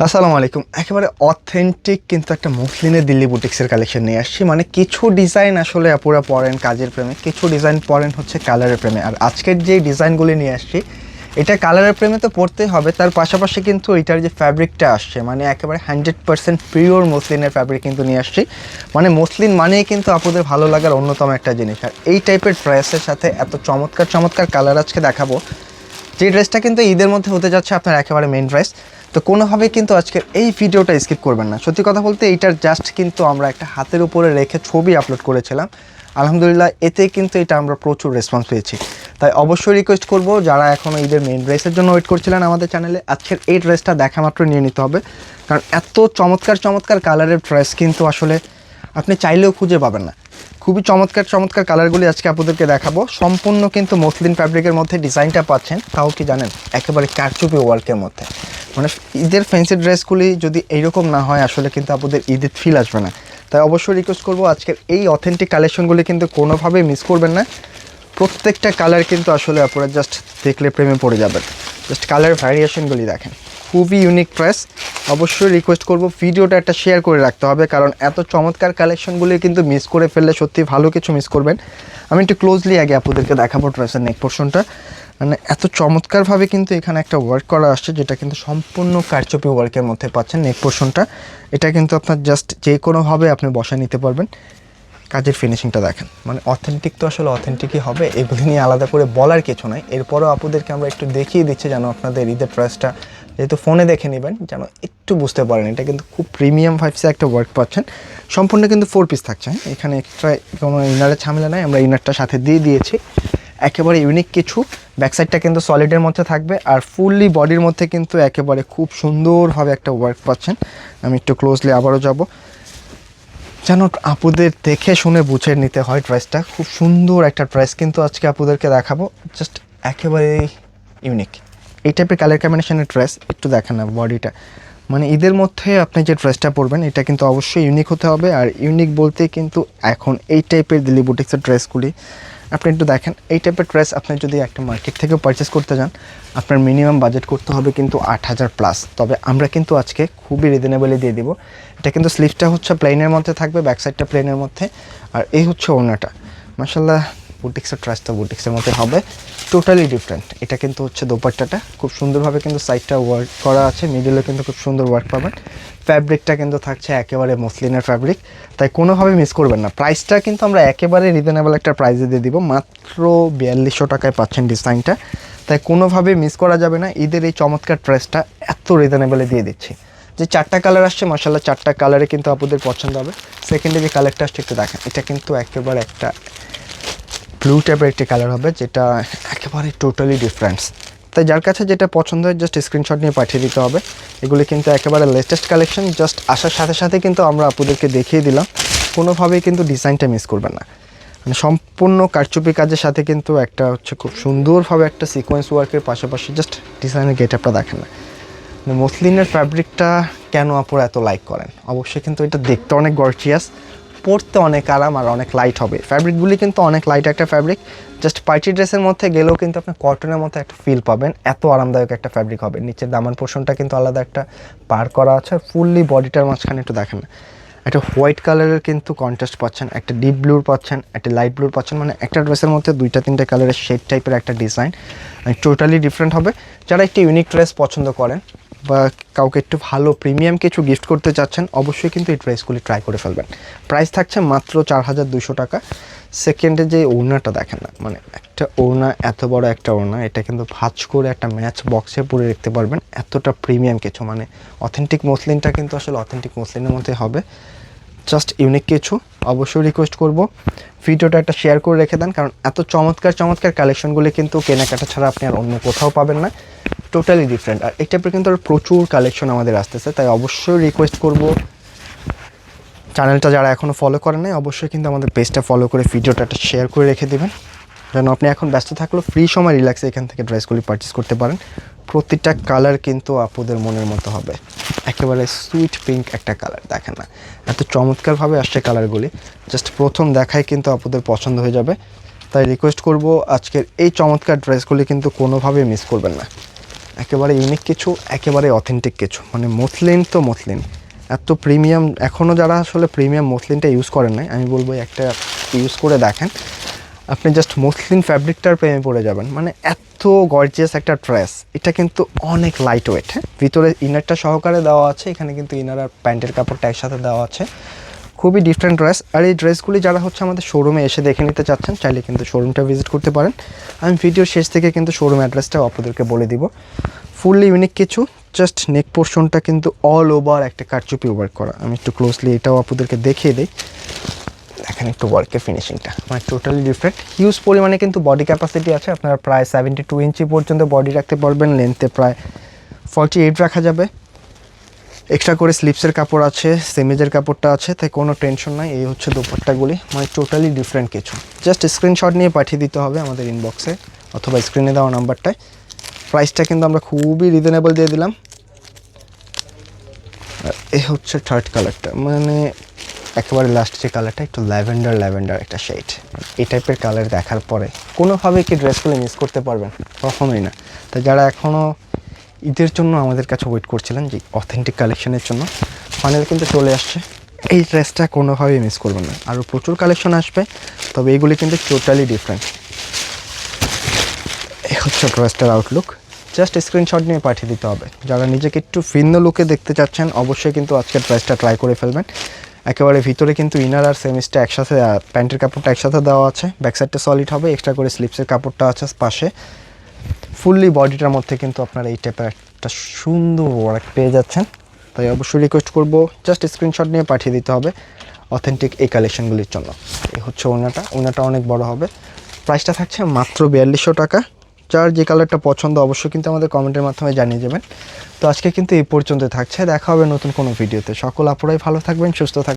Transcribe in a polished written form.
আসসালামু আলাইকুম। একেবারে অথেন্টিক কিন্তু একটা মসলিনের দিল্লি বুটিক্সের কালেকশন নিয়ে আসছি। মানে কিছু ডিজাইন আসলে আপুরা পরেন কাজের প্রেমে, কিছু ডিজাইন পরেন হচ্ছে কালারের প্রেমে। আর আজকের যে ডিজাইনগুলি নিয়ে আসছি এটা কালারের প্রেমে তো পড়তেই হবে, তার পাশাপাশি কিন্তু এটার যে ফ্যাব্রিকটা আসছে মানে একেবারে 100% পিওর মসলিনের ফ্যাব্রিক কিন্তু নিয়ে আসছি। মানে মসলিন মানেই কিন্তু আপুদের ভালো লাগার অন্যতম একটা জিনিস। আর এই টাইপের ড্রেসের সাথে এত চমৎকার চমৎকার কালার আজকে দেখাবো, যে ড্রেসটা কিন্তু ঈদের মধ্যে হতে যাচ্ছে আপনার একেবারে মেইন ড্রেস। তো কোনোভাবে কিন্তু আজকের এই ভিডিওটা স্কিপ করবেন না। সত্যি কথা বলতে এইটার জাস্ট কিন্তু আমরা একটা হাতের উপরে রেখে ছবি আপলোড করেছিলাম, আলহামদুলিল্লাহ এতে কিন্তু এটা আমরা প্রচুর রেসপন্স পেয়েছি। তাই অবশ্যই রিকোয়েস্ট করব যারা এখনও ঈদের মেইন ড্রেসের জন্য ওয়েট করছিলেন আমাদের চ্যানেলে, আজকের এই ড্রেসটা দেখা মাত্র নিয়ে নিতে হবে। কারণ এত চমৎকার চমৎকার কালারের ড্রেস কিন্তু আসলে আপনি চাইলেও খুঁজে পাবেন না। খুবই চমৎকার চমৎকার কালারগুলি আজকে আপনাদেরকে দেখাবো। সম্পূর্ণ কিন্তু মসলিন ফ্যাব্রিকের মধ্যে ডিজাইনটা পাচ্ছেন, তাও কি জানেন একেবারে কারচুপি ওয়ার্কের মধ্যে। মানে ঈদের ফ্যান্সি ড্রেসগুলি যদি এইরকম না হয় আসলে কিন্তু আপনাদের ঈদের ফিল আসবে না। তাই অবশ্যই রিকোয়েস্ট করবো আজকের এই অথেন্টিক কালেকশনগুলি কিন্তু কোনোভাবেই মিস করবেন না। প্রত্যেকটা কালার কিন্তু আসলে আপনারা জাস্ট দেখলে প্রেমে পড়ে যাবেন। জাস্ট কালার ভ্যারিয়েশনগুলি দেখেন, খুবই ইউনিক ড্রেস। অবশ্যই রিকোয়েস্ট করব ভিডিওটা একটা শেয়ার করে রাখতে হবে, কারণ এত চমৎকার কালেকশনগুলি কিন্তু মিস করে ফেললে সত্যি ভালো কিছু মিস করবেন। আমি একটু ক্লোজলি আগে আপনাদেরকে দেখাবো ড্রেসের নেক পোর্শনটা। মানে এত চমৎকারভাবে কিন্তু এখানে একটা ওয়ার্ক করা আসছে, যেটা কিন্তু সম্পূর্ণ কারচুপি ওয়ার্কের মধ্যে পাচ্ছেন নেক পোর্শনটা। এটা কিন্তু আপনার জাস্ট যে কোনোভাবে আপনি বসায় নিতে পারবেন। কাজের ফিনিশিংটা দেখেন, মানে অথেন্টিক তো আসলে অথেন্টিকই হবে, এগুলি নিয়ে আলাদা করে বলার কিছু নাই। এরপরও আপনাদেরকে আমরা একটু দেখিয়ে দিচ্ছি যেন আপনাদের ঈদের ড্রেসটা যেহেতু ফোনে দেখে নেবেন যেন একটু বুঝতে পারেন। এটা কিন্তু খুব প্রিমিয়াম ভাইবসে একটা ওয়ার্ক পাচ্ছেন। সম্পূর্ণ কিন্তু 4 পিস থাকছে, এখানে এক্সট্রা কোনো ইনারের ঝামেলা নাই, আমরা ইনারটা সাথে দিয়ে দিয়েছি। একেবারে ইউনিক কিছু। ব্যাকসাইডটা কিন্তু সলিডের মধ্যে থাকবে, আর ফুললি বডির মধ্যে কিন্তু একেবারে খুব সুন্দরভাবে একটা ওয়ার্ক পাচ্ছেন। আমি একটু ক্লোজলি আবারও যাব যেন আপুদের দেখে শুনে বুঝে নিতে হয় ড্রেসটা। খুব সুন্দর একটা ড্রেস কিন্তু আজকে আপুদেরকে দেখাবো, জাস্ট একেবারে ইউনিক এই টাইপের কালার কম্বিনেশনের ড্রেস। একটু দেখেন না বডিটা, মানে ঈদের মধ্যে আপনি যে ড্রেসটা পরবেন এটা কিন্তু অবশ্যই ইউনিক হতে হবে। আর ইউনিক বলতে কিন্তু এখন এই টাইপের দিল্লি বুটিক্সের ড্রেসগুলি আপনি একটু দেখেন। এই টাইপের ড্রেস আপনি যদি একটা মার্কেট থেকে পারচেস করতে যান আপনার মিনিমাম বাজেট করতে হবে কিন্তু 8,000 প্লাস। তবে আমরা কিন্তু আজকে খুবই রিজনেবলি দিয়ে দিব। এটা কিন্তু স্লিভসটা হচ্ছে প্লেনের মধ্যে থাকবে, ব্যাক সাইডটা প্লেনের মধ্যে, আর এই হচ্ছে ওড়নাটা। মাশাআল্লাহ বুটিক্সের ড্রেসটা বুটিক্সের মধ্যে হবে, টোটালি ডিফারেন্ট। এটা কিন্তু হচ্ছে দোপাট্টাটা খুব সুন্দরভাবে কিন্তু সাইডটা ওয়ার্ক করা আছে, মিডলে কিন্তু খুব সুন্দর ওয়ার্ক পাবেন। ফ্যাব্রিকটা কিন্তু থাকছে একেবারে মসলিনের ফ্যাব্রিক, তাই কোনোভাবে মিস করবেন না। প্রাইসটা কিন্তু আমরা একেবারে রিজনেবল একটা প্রাইসে দিয়ে দিব, মাত্র 4200 টাকায় পাচ্ছেন ডিজাইনটা। তাই কোনোভাবে মিস করা যাবে না। ঈদের এই চমৎকার ড্রেসটা এত রিজনেবলে দিয়ে দিচ্ছি। যে 4টা কালার আসছে মাশাআল্লাহ 4টা কালারে কিন্তু আপনাদের পছন্দ হবে। সেকেন্ডে যে কালারটা আসছে একটু দেখেন, এটা কিন্তু একেবারে একটা ব্লু টাইপের একটি কালার হবে, যেটা একেবারে টোটালি ডিফারেন্স। তাই যার কাছে যেটা পছন্দ হয় জাস্ট স্ক্রিনশট নিয়ে পাঠিয়ে দিতে হবে। এগুলি কিন্তু একেবারে লেটেস্ট কালেকশন, জাস্ট আসার সাথে সাথে কিন্তু আমরা আপনাদেরকে দেখিয়ে দিলাম, কোনোভাবেই কিন্তু ডিজাইনটা মিস করবেন না। মানে সম্পূর্ণ কারচুপি কাজের সাথে কিন্তু একটা হচ্ছে খুব সুন্দরভাবে একটা সিকোয়েন্স ওয়ার্কের পাশাপাশি জাস্ট ডিজাইনের গেটআপটা দেখেন না। মসলিনের ফ্যাব্রিকটা কেন আপনারা এত লাইক করেন? অবশ্যই কিন্তু এটা দেখতে অনেক গর্জিয়াস, পরতে অনেক আরাম আর অনেক লাইট হবে। ফ্যাব্রিকগুলি কিন্তু অনেক লাইট একটা ফ্যাব্রিক, জাস্ট পার্টি ড্রেসের মধ্যে গেলেও কিন্তু আপনি কটনের মধ্যে একটা ফিল পাবেন, এত আরামদায়ক একটা ফ্যাব্রিক হবে। নিচের দামান পোর্শনটা কিন্তু আলাদা একটা পার করা আছে, ফুললি বডিটার মাঝখানে একটু দেখেন না একটা হোয়াইট কালারের কিন্তু কন্ট্রাস্ট পাচ্ছেন, একটা ডিপ ব্লুর পাচ্ছেন, একটা লাইট ব্লুর পাচ্ছেন। মানে একটা ড্রেসের মধ্যে 2-3 কালারের শেড টাইপের একটা ডিজাইন, টোটালি ডিফারেন্ট হবে। যারা একটি ইউনিক ড্রেস পছন্দ করেন বা কাউকে একটু ভালো প্রিমিয়াম কিছু গিফট করতে চাচ্ছেন অবশ্যই কিন্তু এই ড্রেসগুলি ট্রাই করে ফেলবেন। প্রাইস থাকছে মাত্র 4200 টাকা। সেকেন্ডে যে ওড়নাটা দেখেন না, মানে একটা ওড়না, এত বড় একটা ওড়না, এটা কিন্তু ভাঁজ করে একটা ম্যাচ বক্সে পরে রাখতে পারবেন, এতটা প্রিমিয়াম কিছু। মানে অথেন্টিক মসলিনটা কিন্তু আসলে অথেন্টিক মসলিনের মধ্যে হবে, জাস্ট ইউনিক কিছু। অবশ্যই রিকোয়েস্ট করব ভিডিওটা একটা শেয়ার করে রেখে দেন, কারণ এত চমৎকার চমৎকার কালেকশনগুলি কিন্তু কেনাকাটা ছাড়া আপনি আর অন্য কোথাও পাবেন না, টোটালি ডিফারেন্ট। আর এই টাইপের কিন্তু আর প্রচুর কালেকশন আমাদের আসতেছে, তাই অবশ্যই রিকোয়েস্ট করব চ্যানেলটা যারা এখনও ফলো করেন নাই অবশ্যই কিন্তু আমাদের পেজটা ফলো করে ভিডিওটা একটা শেয়ার করে রেখে দেবেন, যেন আপনি এখন ব্যস্ত থাকলেও ফ্রি সময় রিল্যাক্সে এখান থেকে ড্রেসগুলি পারচেস করতে পারেন। প্রতিটা কালার কিন্তু আপুদের মনের মতো হবে, একেবারে সুইট পিঙ্ক একটা কালার দেখেন না, এত চমৎকারভাবে আসছে কালারগুলি, জাস্ট প্রথম দেখায় কিন্তু আপুদের পছন্দ হয়ে যাবে। তাই রিকোয়েস্ট করব আজকের এই চমৎকার ড্রেসগুলি কিন্তু কোনোভাবেই মিস করবেন না। একেবারে ইউনিক কিছু, একেবারে অথেন্টিক কিছু, মানে মসলিন তো মসলিন, এত প্রিমিয়াম। এখনও যারা আসলে প্রিমিয়াম মসলিনটা ইউজ করেন নাই, আমি বলবো একটা ইউজ করে দেখেন, আপনি জাস্ট মসলিন ফ্যাব্রিকটার প্রেমে পড়ে যাবেন। মানে এত গর্জিয়াস একটা ড্রেস, এটা কিন্তু অনেক লাইট ওয়েট। হ্যাঁ, ভিতরে ইনারটা সহকারে দেওয়া আছে, এখানে কিন্তু ইনার আর প্যান্টের কাপড়টা একসাথে দেওয়া আছে। খুবই ডিফারেন্ট ড্রেস। আর এই ড্রেসগুলি যারা হচ্ছে আমাদের শোরুমে এসে দেখে নিতে চাচ্ছেন, চাইলে কিন্তু শোরুমটা ভিজিট করতে পারেন। আমি ভিডিওর শেষ থেকে কিন্তু শোরুম অ্যাড্রেসটাও আপনাদেরকে বলে দিব। ফুললি ইউনিক কিছু, জাস্ট নেক পোর্শনটা কিন্তু অল ওভার একটা কারচুপি ওয়ার্ক করা। আমি একটু ক্লোজলি এটাও আপনাদেরকে দেখিয়ে দিই, দেখেন একটু ওয়ার্কের ফিনিশিংটা মানে টোটালি ডিফারেন্ট। হিউজ পরিমাণে কিন্তু বডি ক্যাপাসিটি আছে, আপনারা প্রায় 72 ইঞ্চি পর্যন্ত বডি রাখতে পারবেন, লেন্থে প্রায় 48 রাখা যাবে। এক্সট্রা করে স্লিপসের কাপড় আছে, সেমিজের কাপড়টা আছে, তাই কোনো টেনশন নাই। এই হচ্ছে দোপাট্টাগুলি, মানে টোটালি ডিফারেন্ট কিছু। জাস্ট স্ক্রিনশট নিয়ে পাঠিয়ে দিতে হবে আমাদের ইনবক্সে অথবা স্ক্রিনে দেওয়া নাম্বারটায়। প্রাইসটা কিন্তু আমরা খুবই রিজনেবল দিয়ে দিলাম। আর এই হচ্ছে থার্ড কালারটা, মানে একেবারে লাস্ট যে কালারটা একটু ল্যাভেন্ডার একটা শেড। এই টাইপের কালার দেখার পরে কোনোভাবে কি ড্রেসগুলো মিস করতে পারবেন? কখনোই না। তাই যারা এখনও ঈদের জন্য আমাদের কাছে ওয়েট করছিলেন যে অথেন্টিক কালেকশনের জন্য, ফাইনাল কিন্তু চলে আসছে। এই ড্রেসটা কোনোভাবেই মিস করবেন না। আরও প্রচুর কালেকশন আসবে, তবে এইগুলি কিন্তু টোটালি ডিফারেন্ট। এই হচ্ছে ড্রেসটার আউটলুক। জাস্ট স্ক্রিনশট নিয়ে পাঠিয়ে দিতে হবে। যারা নিজেকে একটু ভিন্ন লুকে দেখতে চাচ্ছেন, অবশ্যই কিন্তু আজকের ড্রেসটা ট্রাই করে ফেলবেন। একেবারে ভিতরে কিন্তু ইনার আর সেমিসটা একসাথে, প্যান্টের কাপড়টা একসাথে দেওয়া আছে, ব্যাক সাইডটা সলিড হবে, এক্সট্রা করে স্লিপসের কাপড়টা আছে পাশে। ফুললি বডিটার মধ্যে কিন্তু আপনারা এই টাইপের একটা সুন্দর ওয়ার্ক পেয়ে যাচ্ছেন। তাই অবশ্যই রিকোয়েস্ট করব, জাস্ট স্ক্রিনশট নিয়ে পাঠিয়ে দিতে হবে অথেন্টিক এই কালেকশনগুলির জন্য। এই হচ্ছে ওনাটা অনেক বড় হবে। প্রাইসটা থাকছে মাত্র 4200 টাকা। যার যে কালারটা পছন্দ অবশ্যই কিন্তু আমাদের কমেন্টের মাধ্যমে জানিয়ে যাবেন। তো আজকে কিন্তু এই পর্যন্ত থাকছে, দেখা হবে নতুন কোনো ভিডিওতে। সকল আপুরাই ভালো থাকবেন, সুস্থ থাকবেন।